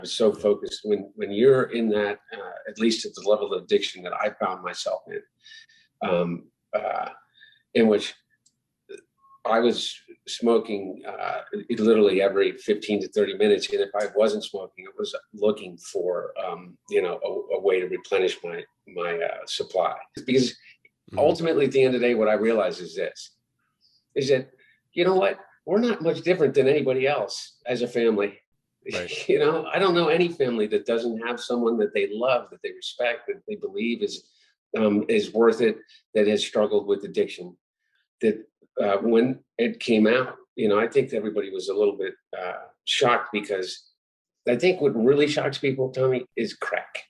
So focused when you're in that, at least at the level of addiction that I found myself um, uh, in which I was smoking literally every 15 to 30 minutes. And if I wasn't smoking, it was looking for, a way to replenish my supply. Because Hmm. ultimately, at the end of the day, what I realize is this, is that, you know what? We're not much different than anybody else as a family. Right. I don't know any family that doesn't have someone that they love, that they respect, that they believe is worth it, that has struggled with addiction. That when it came out, I think everybody was a little bit shocked because I think what really shocks people, Tommy, is crack.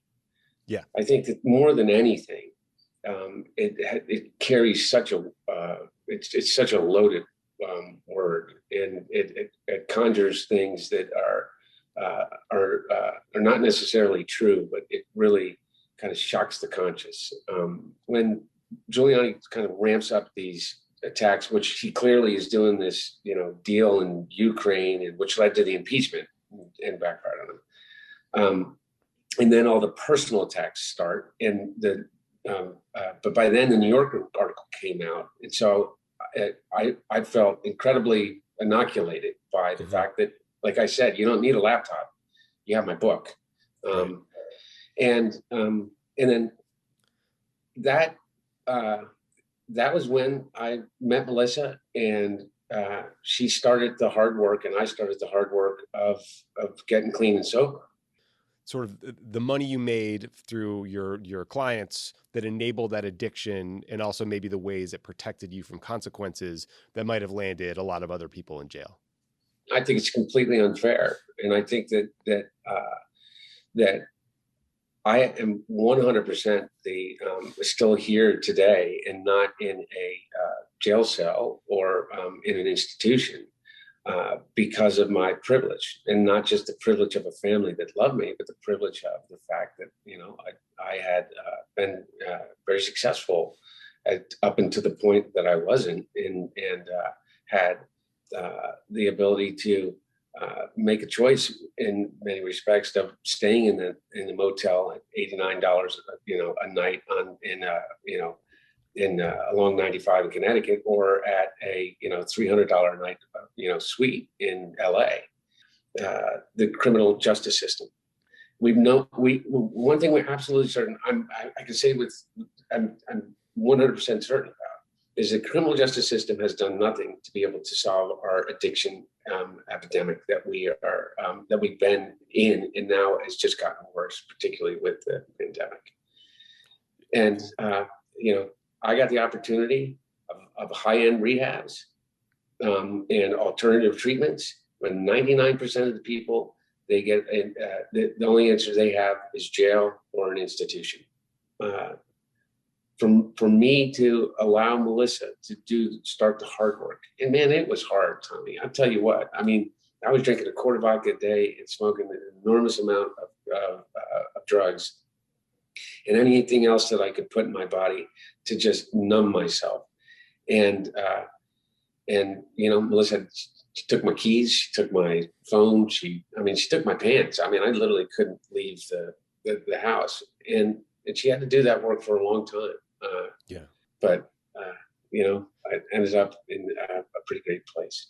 Yeah. I think that more than anything, it carries such a it's such a loaded word, and it conjures things that are not necessarily true, but it really kind of shocks the conscious. When Giuliani kind of ramps up these attacks, which he clearly is doing this, deal in Ukraine, and which led to the impeachment and backfired on him. And then all the personal attacks start, and but by then the New Yorker article came out, and so I felt incredibly inoculated by the Hmm. fact that, like I said, you don't need a laptop, you have my book, Right. um, and then that uh, that was when I met Melissa, and she started the hard work, and I started the hard work of getting clean and sober. Sort of the money you made through your clients that enabled that addiction, and also maybe the ways it protected you from consequences that might have landed a lot of other people in jail. I think it's completely unfair, and I think that I am 100% still here today and not in a jail cell or in an institution because of my privilege, and not just the privilege of a family that loved me, but the privilege of the fact that I had been very successful up until the point that I wasn't, and had the ability to make a choice in many respects of staying in the motel at $89 a night in along 95 in Connecticut, or at a $300 a night suite in LA. The criminal justice system. We one thing we're absolutely certain. I can say I'm 100% certain about is the criminal justice system has done nothing to be able to solve our addiction epidemic that we've been in, and now it's just gotten worse, particularly with the pandemic. And I got the opportunity of high-end rehabs and alternative treatments. When 99% of the people they get, the only answer they have is jail or an institution. Uh, for me to allow Melissa to start the hard work, and man, it was hard, Tommy. I'll tell you what. I mean, I was drinking a quart of vodka a day and smoking an enormous amount of drugs and anything else that I could put in my body to just numb myself. And Melissa, she took my keys, she took my phone, she took my pants. I mean, I literally couldn't leave the house, and she had to do that work for a long time. Yeah. But I ended up in a pretty great place.